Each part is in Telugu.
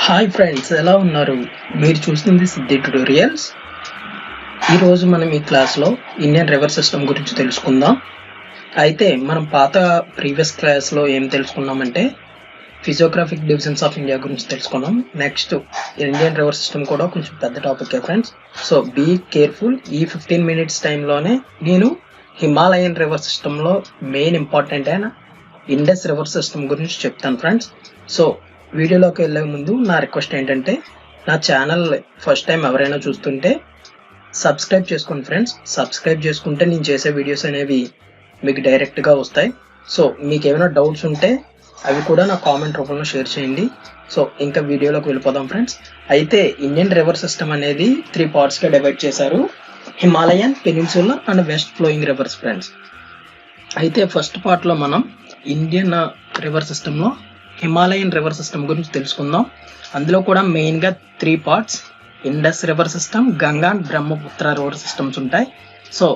హాయ్ ఫ్రెండ్స్, ఎలా ఉన్నారు? మీరు చూస్తుంది సిద్ధి ట్యుటోరియల్స్. ఈరోజు మనం ఈ క్లాస్లో ఇండియన్ రివర్ సిస్టమ్ గురించి తెలుసుకుందాం. అయితే మనం ప్రీవియస్ క్లాస్లో ఏం తెలుసుకున్నామంటే ఫిజియోగ్రాఫిక్ డివిజన్స్ ఆఫ్ ఇండియా గురించి తెలుసుకున్నాం. నెక్స్ట్ ఇండియన్ రివర్ సిస్టమ్ కూడా కొంచెం పెద్ద topic friends. So be careful. ఈ 15 మినిట్స్ టైంలోనే నేను హిమాలయన్ రివర్ సిస్టంలో మెయిన్ ఇంపార్టెంట్ అయిన ఇండస్ రివర్ సిస్టమ్ గురించి చెప్తాను ఫ్రెండ్స్. సో వీడియోలోకి వెళ్ళే ముందు నా రిక్వెస్ట్ ఏంటంటే, నా ఛానల్ ఫస్ట్ టైం ఎవరైనా చూస్తుంటే సబ్స్క్రైబ్ చేసుకోండి ఫ్రెండ్స్. సబ్స్క్రైబ్ చేసుకుంటే నేను చేసే వీడియోస్ అనేవి మీకు డైరెక్ట్గా వస్తాయి. సో మీకు ఏమైనా డౌట్స్ ఉంటే అవి కూడా నా కామెంట్ రూపంలో షేర్ చేయండి. సో ఇంకా వీడియోలోకి వెళ్ళిపోదాం ఫ్రెండ్స్. అయితే ఇండియన్ రివర్ సిస్టమ్ అనేది 3 పార్ట్స్గా డివైడ్ చేశారు: Himalayan, peninsular and west flowing reverse friends. అయితే ఫస్ట్ పార్ట్లో మనం ఇండియన్ రివర్ సిస్టంలో హిమాలయన్ రివర్ సిస్టమ్ గురించి తెలుసుకుందాం. అందులో కూడా మెయిన్గా 3 parts: Indus river system, Ganga and Brahmaputra river systems ఉంటాయి. సో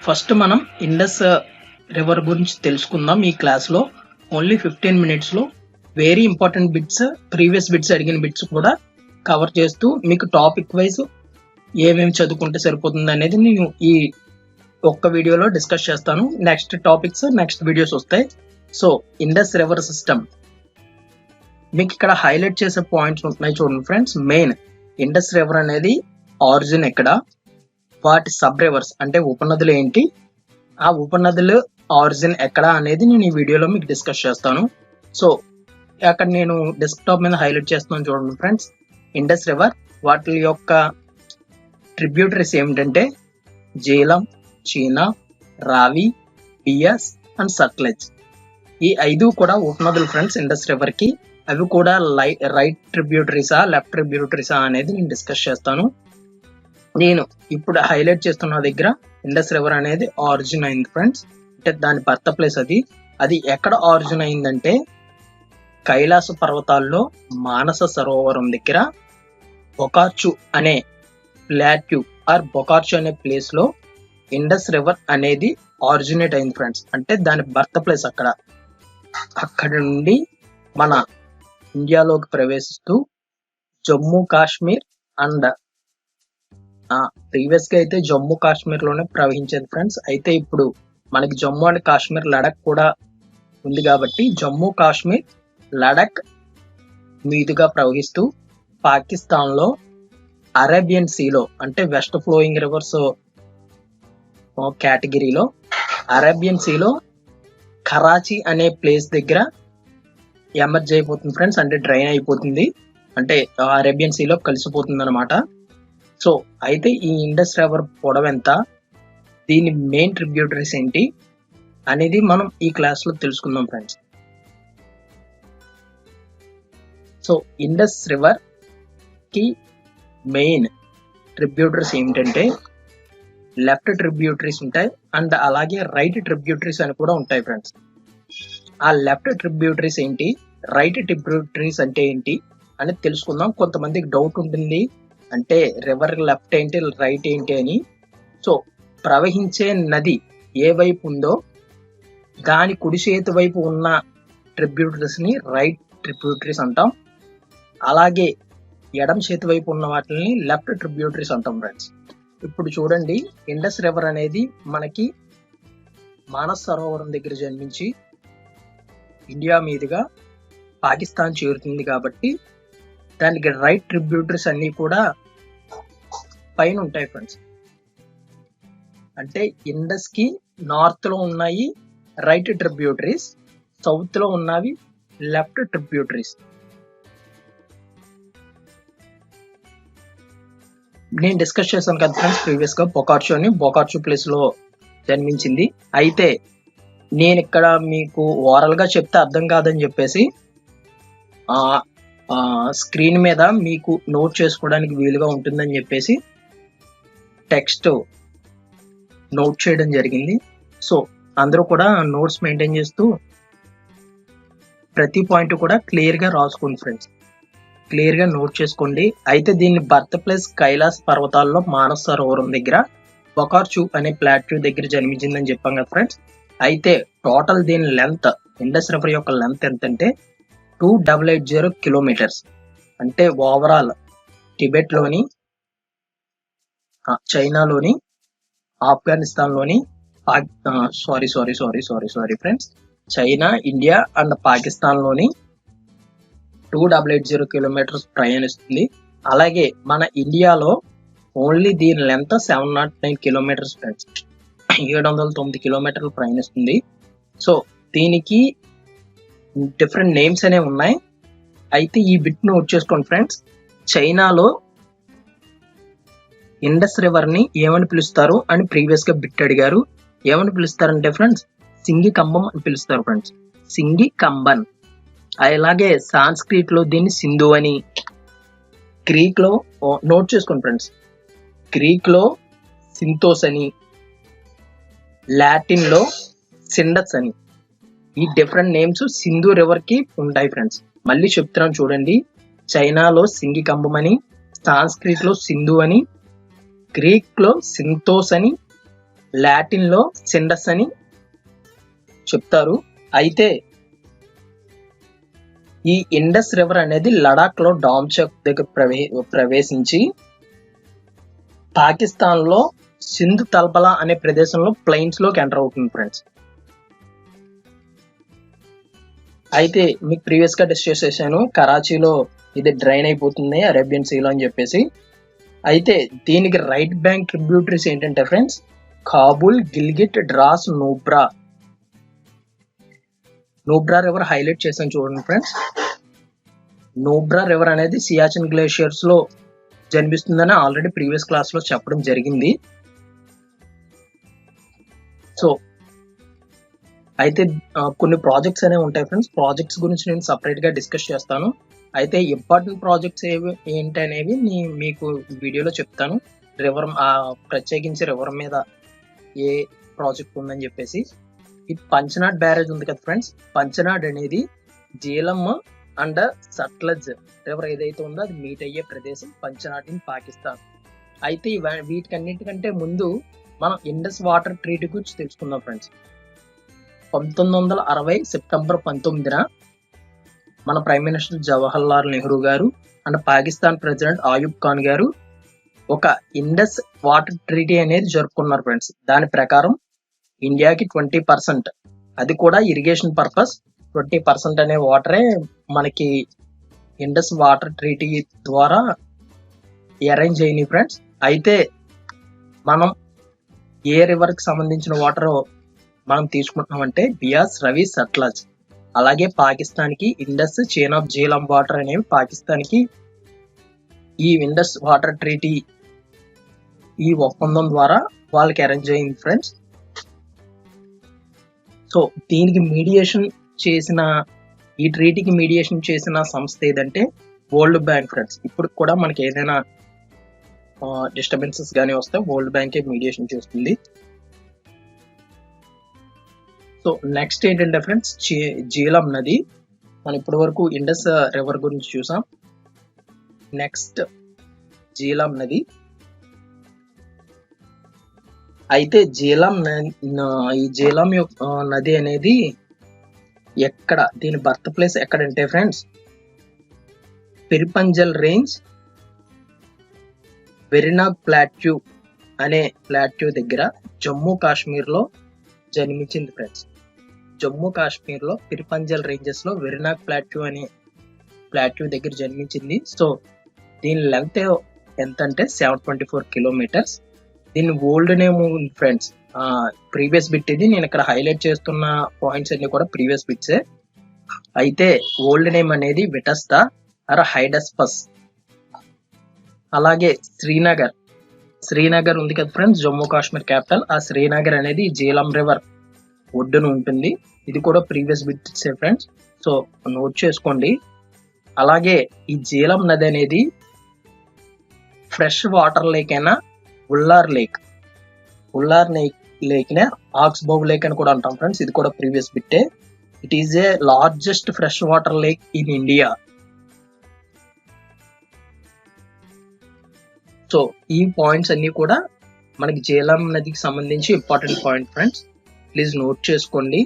ఫస్ట్ మనం ఇండస్ రివర్ గురించి తెలుసుకుందాం. ఈ క్లాస్లో ఓన్లీ 15 మినిట్స్లో very important bits, previous bits అడిగిన బిట్స్ కూడా కవర్ చేస్తూ మీకు టాపిక్ వైజ్ ఏమేమి చదువుకుంటే సరిపోతుంది అనేది నేను ఈ ఒక్క వీడియోలో డిస్కస్ చేస్తాను. నెక్స్ట్ టాపిక్స్ నెక్స్ట్ వీడియోస్ వస్తాయి. సో ఇండస్ రివర్ సిస్టమ్ మీకు ఇక్కడ హైలైట్ చేసే పాయింట్స్ ఉంటున్నాయి చూడండి ఫ్రెండ్స్. మెయిన్ ఇండస్ రివర్ అనేది ఆరిజిన్ ఎక్కడ, వాటి సబ్ రివర్స్ అంటే ఉపనదులు ఏంటి, ఆ ఉపనదులు ఆరిజిన్ ఎక్కడ అనేది నేను ఈ వీడియోలో మీకు డిస్కస్ చేస్తాను. సో అక్కడ నేను డెస్క్టాప్ మీద హైలైట్ చేస్తున్నాను చూడండి ఫ్రెండ్స్. ఇండస్ రివర్ వాటి యొక్క ట్రిబ్యూటరీస్ ఏమిటంటే జీలం, చీనా, రావి, బియాస్ అండ్ సట్లెజ్. ఈ 5 కూడా ఉపనదులు ఫ్రెండ్స్ ఇండస్ రివర్ కి. అవి కూడా రైట్ ట్రిబ్యూటరీసా లెఫ్ట్ ట్రిబ్యూటరీసా అనేది నేను డిస్కస్ చేస్తాను. నేను ఇప్పుడు హైలైట్ చేస్తున్న దగ్గర ఇండస్ రివర్ అనేది ఆరిజిన్ అయింది ఫ్రెండ్స్. అంటే దాని బర్త్ ప్లేస్ అది ఎక్కడ ఆరిజిన్ అయిందంటే కైలాస పర్వతాల్లో మానస సరోవరం దగ్గర బొకార్చు అనే ప్లాట్యూ బొకార్చు అనే ప్లేస్ లో ఇండస్ రివర్ అనేది ఆరిజినేట్ అయింది ఫ్రెండ్స్. అంటే దాని బర్త్ ప్లేస్ అక్కడ నుండి మన ఇండియాలోకి ప్రవేశిస్తూ జమ్మూ కాశ్మీర్ అండ్ ప్రీవియస్ గా అయితే జమ్మూ కాశ్మీర్ లోనే ప్రవహించేది ఫ్రెండ్స్. అయితే ఇప్పుడు మనకి జమ్మూ అండ్ కాశ్మీర్, లడక్ కూడా ఉంది కాబట్టి జమ్మూ కాశ్మీర్, లడక్ మీదుగా ప్రవహిస్తూ పాకిస్తాన్ లో అరేబియన్ సీలో అంటే వెస్ట్ ఫ్లోయింగ్ రివర్స్ కేటగిరీలో అరేబియన్ సీలో కరాచీ అనే ప్లేస్ దగ్గర ఎమర్జ్ అయిపోతుంది ఫ్రెండ్స్. అంటే డ్రైన్ అయిపోతుంది, అంటే అరేబియన్ సీలో కలిసిపోతుంది అనమాట. సో అయితే ఈ ఇండస్ రివర్ పొడవు ఎంత, దీని మెయిన్ ట్రిబ్యూటరీస్ ఏంటి అనేది మనం ఈ క్లాస్ లో తెలుసుకుందాం ఫ్రెండ్స్. సో ఇండస్ రివర్ కి మెయిన్ ట్రిబ్యూటరీస్ ఏమిటంటే లెఫ్ట్ ట్రిబ్యూటరీస్ ఉంటాయి అండ్ అలాగే రైట్ ట్రిబ్యూటరీస్ అని కూడా ఉంటాయి ఫ్రెండ్స్. ఆ లెఫ్ట్ ట్రిబ్యూటరీస్ ఏంటి, రైట్ ట్రిబ్యూటరీస్ అంటే ఏంటి అనేది తెలుసుకుందాం. కొంతమందికి డౌట్ ఉంటుంది, అంటే రివర్ లెఫ్ట్ ఏంటి రైట్ ఏంటి అని. సో ప్రవహించే నది ఏ వైపు ఉందో దాని కుడి చేతి వైపు ఉన్న ట్రిబ్యూటరీస్ ని రైట్ ట్రిబ్యూటరీస్ అంటాం. అలాగే ఎడమ చేతి వైపు ఉన్న వాటిని లెఫ్ట్ ట్రిబ్యూటరీస్ అంటాం ఫ్రెండ్స్. ఇప్పుడు చూడండి, ఇండస్ రివర్ అనేది మనకి మానస్ సరోవరం దగ్గర జన్మించి ఇండియా మీదుగా పాకిస్తాన్ చేరుతుంది కాబట్టి దానికి రైట్ ట్రిబ్యూటరీస్ అన్ని కూడా పైన ఉంటాయి ఫ్రెండ్స్. అంటే ఇండస్ కి నార్త్ లో ఉన్నాయి రైట్ ట్రిబ్యూటరీస్, సౌత్ లో ఉన్నవి లెఫ్ట్ ట్రిబ్యూటరీస్. నేను డిస్కస్ చేశాను కదా ఫ్రెండ్స్ ప్రీవియస్ గా బొకార్చు ప్లేస్ లో జన్మించింది. అయితే నేను ఇక్కడ మీకు ఓరల్ గా చెప్తే అర్థం కాదని చెప్పేసి స్క్రీన్ మీద మీకు నోట్ చేసుకోవడానికి వీలుగా ఉంటుందని చెప్పేసి టెక్స్ట్ నోట్ చేయడం జరిగింది. సో అందరూ కూడా నోట్స్ మెయింటైన్ చేస్తూ ప్రతి పాయింట్ కూడా క్లియర్ గా రాసుకోండి ఫ్రెండ్స్, క్లియర్ గా నోట్ చేసుకోండి. అయితే దీన్ని బర్త్ ప్లేస్ కైలాస్ పర్వతాల్లో మానస్ సరోవరం దగ్గర బొకార్చు అనే ప్లాట్యూ దగ్గర జన్మించిందని చెప్పాం కదా ఫ్రెండ్స్. అయితే టోటల్ దీని లెంత్, ఇండస్ రివర్ యొక్క లెంత్ ఎంతంటే 2880 కిలోమీటర్స్. అంటే ఓవరాల్ టిబెట్లోని, చైనాలోని, ఆఫ్ఘనిస్తాన్లోని, sorry friends, China, India and పాకిస్తాన్లోని 2880 కిలోమీటర్స్ ప్రయాణిస్తుంది. అలాగే మన ఇండియాలో ఓన్లీ దీని లెంత్ 709 కిలోమీటర్స్ ఫ్రెండ్స్, 709 కిలోమీటర్లు ప్రయాణిస్తుంది. సో దీనికి డిఫరెంట్ నేమ్స్ అనేవి ఉన్నాయి. అయితే ఈ బిట్ నోట్ చేసుకోండి ఫ్రెండ్స్. చైనాలో ఇండస్ రివర్ ని ఏమని పిలుస్తారు అని ప్రీవియస్ గా బిట్ అడిగారు. ఏమని పిలుస్తారంటే ఫ్రెండ్స్, సింగి కంబం అని పిలుస్తారు ఫ్రెండ్స్, సింగి కంబన్. అలాగే సాంస్క్రిట్ లో దీన్ని సింధు అని, గ్రీక్ లో నోట్ చేసుకోండి ఫ్రెండ్స్, గ్రీక్ లో సింతోస్ అని, లాటిన్ లో సిండస్ అని. ఈ డిఫరెంట్ నేమ్స్ సింధు రివర్ కి ఉంటాయి ఫ్రెండ్స్. మళ్ళీ చెప్తున్నాను చూడండి. చైనాలో సింగి కంబం అని, సాంస్క్రిట్ లో సింధు అని, గ్రీక్ లో సింతోస్ అని, లాటిన్ లో సిండస్ అని చెప్తారు. అయితే ఈ ఇండస్ రివర్ అనేది లడాక్ లో డామ్చక్ దగ్గర ప్రవేశించి పాకిస్తాన్ లో సింధు తల్పలా అనే ప్రదేశంలో ప్లెయిన్స్ లోకి ఎంటర్ అవుతుంది ఫ్రెండ్స్. అయితే మీకు ప్రీవియస్ గా డిస్కస్ చేశాను, కరాచీలో ఇది డ్రైన్ అయిపోతుంది అరేబియన్ సీలో అని చెప్పేసి. అయితే దీనికి రైట్ బ్యాంక్ ట్రిబ్యూటరీస్ ఏంటంటే friends, Kabul, Gilgit, Dras, Nubra river highlight చేశాను చూడండి ఫ్రెండ్స్. నూబ్రా రివర్ అనేది సియాచిన్ గ్లేషియర్స్ లో జన్మిస్తుందని ఆల్రెడీ ప్రీవియస్ క్లాస్ లో చెప్పడం జరిగింది. సో అయితే కొన్ని ప్రాజెక్ట్స్ అనేవి ఉంటాయి ఫ్రెండ్స్. ప్రాజెక్ట్స్ గురించి నేను సపరేట్ గా డిస్కస్ చేస్తాను. అయితే ఇంపార్టెంట్ ప్రాజెక్ట్స్ ఏంటి అనేవి మీకు వీడియోలో చెప్తాను. రివర్ ప్రత్యేకించి రివర్ మీద ఏ ప్రాజెక్ట్ ఉందని చెప్పేసి. ఈ పంచనాడ్ బ్యారేజ్ ఉంది కదా ఫ్రెండ్స్, పంచనాడ్ అనేది జీలం అండ్ సట్లజ్ రివర్ ఏదైతే ఉందో అది మీట్ అయ్యే ప్రదేశం పంచనాడ్ ఇన్ పాకిస్తాన్. అయితే వీటికన్నిటికంటే ముందు మనం ఇండస్ వాటర్ ట్రీటీ గురించి తెలుసుకుందాం ఫ్రెండ్స్. 1960 సెప్టెంబర్ 19న మన ప్రైమ్ మినిస్టర్ జవహర్లాల్ నెహ్రూ గారు అండ్ పాకిస్తాన్ ప్రెసిడెంట్ ఆయూబ్ ఖాన్ గారు ఒక ఇండస్ వాటర్ ట్రీటీ అనేది జరుపుకున్నారు ఫ్రెండ్స్. దాని ప్రకారం ఇండియాకి 20%, అది కూడా ఇరిగేషన్ పర్పస్, 20% అనే వాటరే మనకి ఇండస్ వాటర్ ట్రీటీ ద్వారా అరేంజ్ అయినాయి ఫ్రెండ్స్. అయితే మనం ఏ రివర్ కి సంబంధించిన వాటర్ మనం తీసుకుంటున్నామంటే బియాస్, రవి, సట్లజ్. అలాగే పాకిస్తాన్ కి Indus, chain of Jhelum water అనేవి పాకిస్తాన్ కి ఈ ఇండస్ వాటర్ ట్రీటీ ఈ ఒప్పందం ద్వారా వాళ్ళకి అరేంజ్ అయింది ఫ్రెండ్స్. సో దీనికి మీడియేషన్ చేసిన, ఈ ట్రీటీకి మీడియేషన్ చేసిన సంస్థ ఏదంటే వరల్డ్ బ్యాంక్ ఫ్రెండ్స్. ఇప్పుడు కూడా మనకి ఏదైనా డిస్టర్బెన్సెస్ కానీ వస్తే వరల్డ్ బ్యాంకే మీడియేషన్ చేస్తుంది. సో నెక్స్ట్ ఏంటంటే ఫ్రెండ్స్, జీలం నది. మనం ఇప్పటి వరకు ఇండస్ రివర్ గురించి చూసాం. నెక్స్ట్ జీలం నది. అయితే ఈ జీలం నది అనేది ఎక్కడ, దీని బర్త్ ప్లేస్ ఎక్కడంటే ఫ్రెండ్స్, పిరిపంజల్ రేంజ్, వెరినాగ్ ప్లాట్యూ అనే ప్లాట్యూ దగ్గర జమ్మూ కాశ్మీర్ లో జన్మించింది ఫ్రెండ్స్. జమ్మూ కాశ్మీర్ లో పిరిపంజల్ రేంజెస్ లో వెరినాగ్ ప్లాట్యూ అనే ప్లాట్యూ దగ్గర జన్మించింది. సో దీని లెంత్ ఎంత అంటే 724 కిలోమీటర్స్. దీని old name friends, previous bit ఇది. నేను ఇక్కడ హైలైట్ చేస్తున్న పాయింట్స్ అన్ని కూడా ప్రీవియస్ బిట్సే. అయితే ఓల్డ్ నేమ్ అనేది విటస్తా ఆర్ హైడస్పస్. అలాగే శ్రీనగర్ ఉంది కదా ఫ్రెండ్స్, జమ్మూ కాశ్మీర్ క్యాపిటల్. ఆ శ్రీనగర్ అనేది జీలం రివర్ ఒడ్డున ఉంటుంది. ఇది కూడా ప్రీవియస్ బిట్సే ఫ్రెండ్స్. సో నోట్ చేసుకోండి. అలాగే ఈ జీలం నది అనేది ఫ్రెష్ వాటర్ లేక్ అయినా ఉల్లార్ లేక్ నే ఆక్స్బౌ లేక్ అని కూడా అంటాం ఫ్రెండ్స్. ఇది కూడా ప్రీవియస్ బిట్టే. It is a largest fresh water lake in India. So ఈ పాయింట్స్ అన్ని కూడా మనకి జీలం నదికి సంబంధించి important point friends. Please note చేసుకోండి.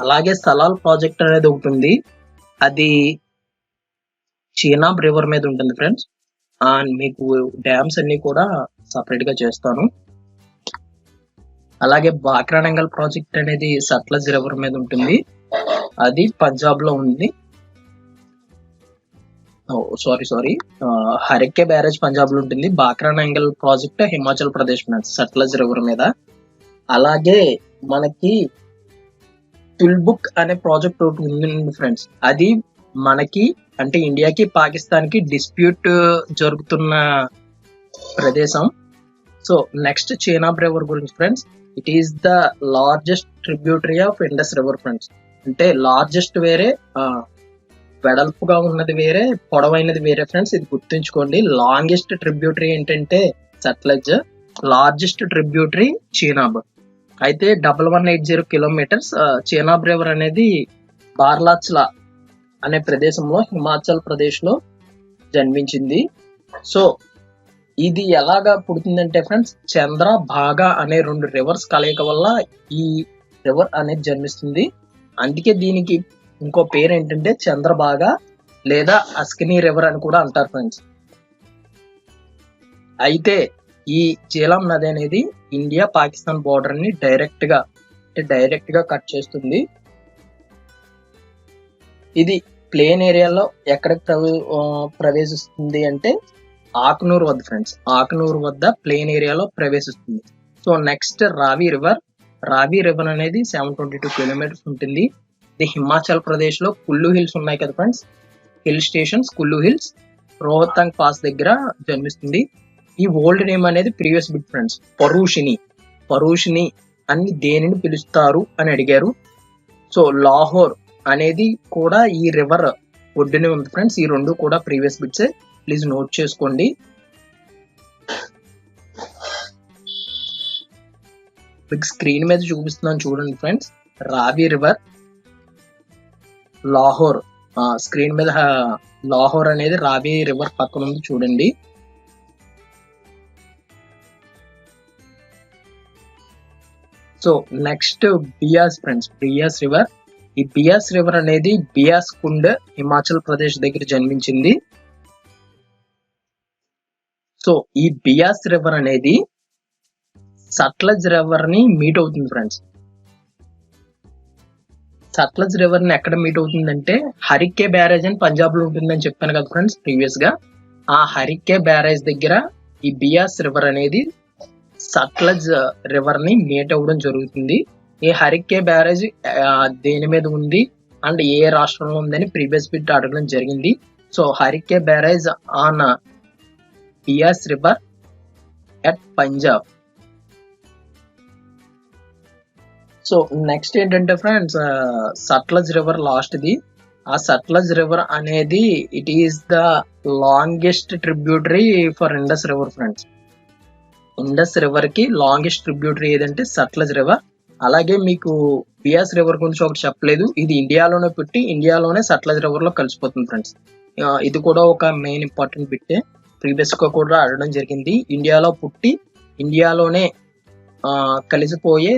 అలాగే సలాల్ ప్రాజెక్ట్ అనేది ఒకటి ఉంది, అది చీనాబ్ రివర్ మీద ఉంటుంది ఫ్రెండ్స్. మీకు డ్యామ్స్ అన్ని కూడా సపరేట్ గా చేస్తాను. అలాగే బాక్రానంగల్ ప్రాజెక్ట్ అనేది సట్లజ్ రివర్ మీద ఉంటుంది, అది పంజాబ్ లో ఉంది. సారీ హరికే బ్యారేజ్ పంజాబ్ లో ఉంటుంది. Bhakra Nangal project Himachal Pradesh friends, Sutlej river మీద. అలాగే మనకి తుల్బుక్ అనే ప్రాజెక్ట్ ఒకటి ఉంది ఫ్రెండ్స్, అది మనకి అంటే ఇండియాకి పాకిస్తాన్ కి డిస్ప్యూట్ జరుగుతున్న ప్రదేశం. సో నెక్స్ట్ చీనాబ్ రివర్ గురించి friends, it is the largest tributary of Indus river friends. అంటే లార్జెస్ట్ వేరే, వెడల్పుగా ఉన్నది వేరే, పొడవైనది వేరే ఫ్రెండ్స్, ఇది గుర్తుంచుకోండి. లాంగెస్ట్ ట్రిబ్యూటరీ ఏంటంటే సట్లెజ్, లార్జెస్ట్ ట్రిబ్యూటరీ చీనాబ్. అయితే 1180 కిలోమీటర్స్. చీనాబ్ రివర్ అనేది బార్లాచ్లా అనే ప్రదేశంలో హిమాచల్ ప్రదేశ్ లో జన్మించింది. సో ఇది ఎలాగా పుడుతుందంటే ఫ్రెండ్స్, చంద్ర భాగా అనే 2 రివర్స్ కలయిక వల్ల ఈ రివర్ అనేది జన్మిస్తుంది. అందుకే దీనికి ఇంకో పేరు ఏంటంటే చంద్రభాగా లేదా అస్కినీ రివర్ అని కూడా అంటారు ఫ్రెండ్స్. అయితే ఈ జీలం నది అనేది ఇండియా పాకిస్తాన్ బోర్డర్ ని డైరెక్ట్ గా కట్ చేస్తుంది. ఇది ప్లేన్ ఏరియాలో ఎక్కడ ప్రవేశిస్తుంది అంటే ఆక్నూర్ వద్ద ఫ్రెండ్స్, ఆక్నూర్ వద్ద ప్లేన్ ఏరియాలో ప్రవేశిస్తుంది. సో నెక్స్ట్ రావి రివర్ అనేది 722 కిలోమీటర్స్ ఉంటుంది. ఇది హిమాచల్ ప్రదేశ్ లో కుల్లు హిల్స్ ఉన్నాయి కదా ఫ్రెండ్స్, హిల్ స్టేషన్స్ కుల్లు హిల్స్, రోహతాంగ్ పాస్ దగ్గర జన్మిస్తుంది. ఈ ఓల్డ్ నేమ్ అనేది ప్రీవియస్ బిట్ ఫ్రెండ్స్, పరూషిని అని దేనిని పిలుస్తారు అని అడిగారు. సో లాహోర్ అనేది కూడా ఈ రివర్ ఒడ్డునే ఉంది ఫ్రెండ్స్. ఈ 2 కూడా ప్రీవియస్ బిట్సే, ప్లీజ్ నోట్ చేసుకోండి. మీకు స్క్రీన్ మీద చూపిస్తున్నాను చూడండి ఫ్రెండ్స్, రావి రివర్, లాహోర్. స్క్రీన్ మీద లాహోర్ అనేది రావి రివర్ పక్కన ఉంది చూడండి. So next Beas friends, Beas river. ఈ బియాస్ రివర్ అనేది బియాస్ కుండ్ హిమాచల్ ప్రదేశ్ దగ్గర జన్మించింది. సో ఈ బియాస్ రివర్ అనేది సట్లజ్ రివర్ ని మీట్ అవుతుంది ఫ్రెండ్స్. సట్లజ్ రివర్ ని ఎక్కడ మీట్ అవుతుందంటే హరికే బ్యారేజ్ అని పంజాబ్ లో ఉంటుందని చెప్పాను కదా ఫ్రెండ్స్ ప్రీవియస్ గా. ఆ హరికే బ్యారేజ్ దగ్గర ఈ బియాస్ రివర్ అనేది సట్లజ్ రివర్ ని మీట్ అవ్వడం జరుగుతుంది. ఈ హరికే బ్యారేజ్ దేని మీద ఉంది అండ్ ఏ రాష్ట్రంలో ఉందని ప్రీవియస్ బిట్ అడగడం జరిగింది. So Harike barrage on Beas river at Punjab. So next ఏంటంటే ఫ్రెండ్స్, సట్లజ్ రివర్ లాస్ట్ ది. ఆ సట్లజ్ రివర్ అనేది it is the longest tributary for Indus river friends. Indus river కి లాంగెస్ట్ ట్రిబ్యూటరీ ఏదంటే సట్లజ్ రివర్. అలాగే మీకు బియాస్ రివర్ గురించి ఒకటి చెప్పలేదు, ఇది ఇండియాలోనే పుట్టి ఇండియాలోనే సట్లజ్ రివర్ లో కలిసిపోతుంది ఫ్రెండ్స్. ఇది కూడా ఒక మెయిన్ ఇంపార్టెంట్ బిట్టే, ప్రీవియస్ గా కూడా అడగడం జరిగింది. ఇండియాలో పుట్టి ఇండియాలోనే కలిసిపోయే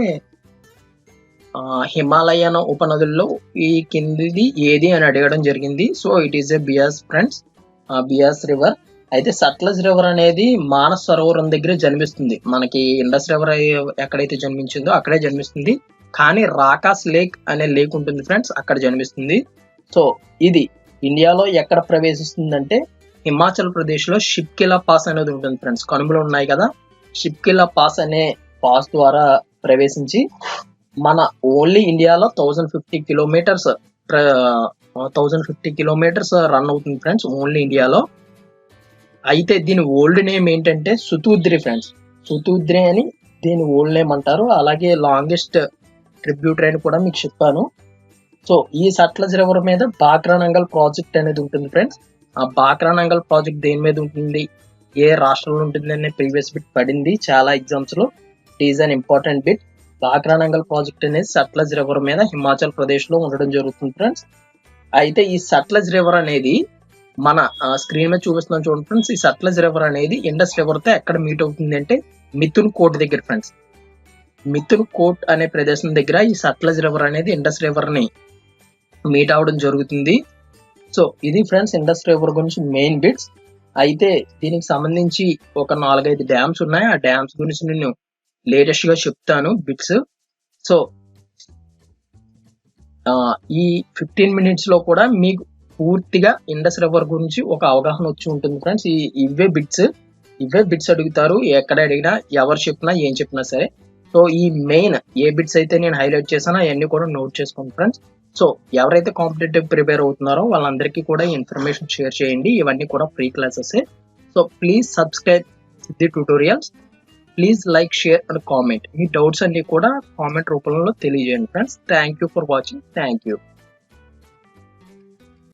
హిమాలయన్ ఉపనదుల్లో ఈ కిందిది ఏది అని అడగడం జరిగింది. So it is A Beas friends, Beas river. అయితే సట్లజ్ రివర్ అనేది మానస్ సరోవరం దగ్గర జన్మిస్తుంది. మనకి ఇండస్ రివర్ ఎక్కడైతే జన్మించిందో అక్కడే జన్మిస్తుంది, కానీ రాకాస్ లేక్ అనే లేక్ ఉంటుంది ఫ్రెండ్స్, అక్కడ జన్మిస్తుంది. సో ఇది ఇండియాలో ఎక్కడ ప్రవేశిస్తుందంటే హిమాచల్ ప్రదేశ్ లో షిప్కిలా పాస్ అనేది ఉంటుంది ఫ్రెండ్స్. కనుమలు ఉన్నాయి కదా, షిప్కిలా పాస్ అనే పాస్ ద్వారా ప్రవేశించి మన ఓన్లీ ఇండియాలో 1050 కిలోమీటర్స్ రన్ అవుతుంది ఫ్రెండ్స్, ఓన్లీ ఇండియాలో. అయితే దీని ఓల్డ్ నేమ్ ఏంటంటే సుతూద్రి ఫ్రెండ్స్, సుతూద్రి అని దీని ఓల్డ్ నేమ్ అంటారు. అలాగే లాంగెస్ట్ ట్రిబ్యూటరీ అని కూడా మీకు చెప్పాను. సో ఈ సట్లజ్ రివర్ మీద బాక్రానంగల్ ప్రాజెక్ట్ అనేది ఉంటుంది ఫ్రెండ్స్. ఆ బాక్రానంగల్ ప్రాజెక్ట్ దేని మీద ఉంటుంది, ఏ రాష్ట్రంలో ఉంటుంది అనే ప్రీవియస్ బిట్ పడింది చాలా ఎగ్జామ్స్ లో. It is an important bit. Bhakra Nangal project అనేది సట్లజ్ రివర్ మీద హిమాచల్ ప్రదేశ్ లో ఉండడం జరుగుతుంది ఫ్రెండ్స్. అయితే ఈ సట్లజ్ రివర్ అనేది మన స్క్రీన్ మీద చూపిస్తున్నాం చూడండి ఫ్రెండ్స్. ఈ సట్లజ్ రివర్ అనేది ఇండస్ రివర్ తో ఎక్కడ మీట్ అవుతుంది అంటే మిథున్ కోట్ దగ్గర ఫ్రెండ్స్. మిథున్ కోట్ అనే ప్రదేశం దగ్గర ఈ సట్లెజ్ రివర్ అనేది ఇండస్ రివర్ ని మీట్ అవడం జరుగుతుంది. సో ఇది ఫ్రెండ్స్ ఇండస్ రివర్ గురించి మెయిన్ బిట్స్. అయితే దీనికి సంబంధించి ఒక 4-5 డ్యామ్స్ ఉన్నాయి. ఆ డ్యామ్స్ గురించి నేను లేటెస్ట్ గా చెప్తాను బిట్స్. సో ఈ 15 minutes లో కూడా మీకు పూర్తిగా ఇండస్ రివర్ గురించి ఒక అవగాహన వచ్చి ఉంటుంది ఫ్రెండ్స్. ఇవే బిట్స్ అడుగుతారు, ఎక్కడ అడిగినా, ఎవరు చెప్పినా, ఏం చెప్పినా సరే. సో ఈ మెయిన్ ఏ బిట్స్ అయితే నేను హైలైట్ చేశానో అవన్నీ కూడా నోట్ చేసుకోండి ఫ్రెండ్స్. సో ఎవరైతే కాంపిటేటివ్ ప్రిపేర్ అవుతున్నారో వాళ్ళందరికీ కూడా ఇన్ఫర్మేషన్ షేర్ చేయండి. ఇవన్నీ కూడా free classes. So please subscribe Siddhi tutorials. Please like, share and comment. మీ డౌట్స్ అన్ని కూడా కామెంట్ రూపంలో తెలియజేయండి friends. Thank you for watching. Thank you.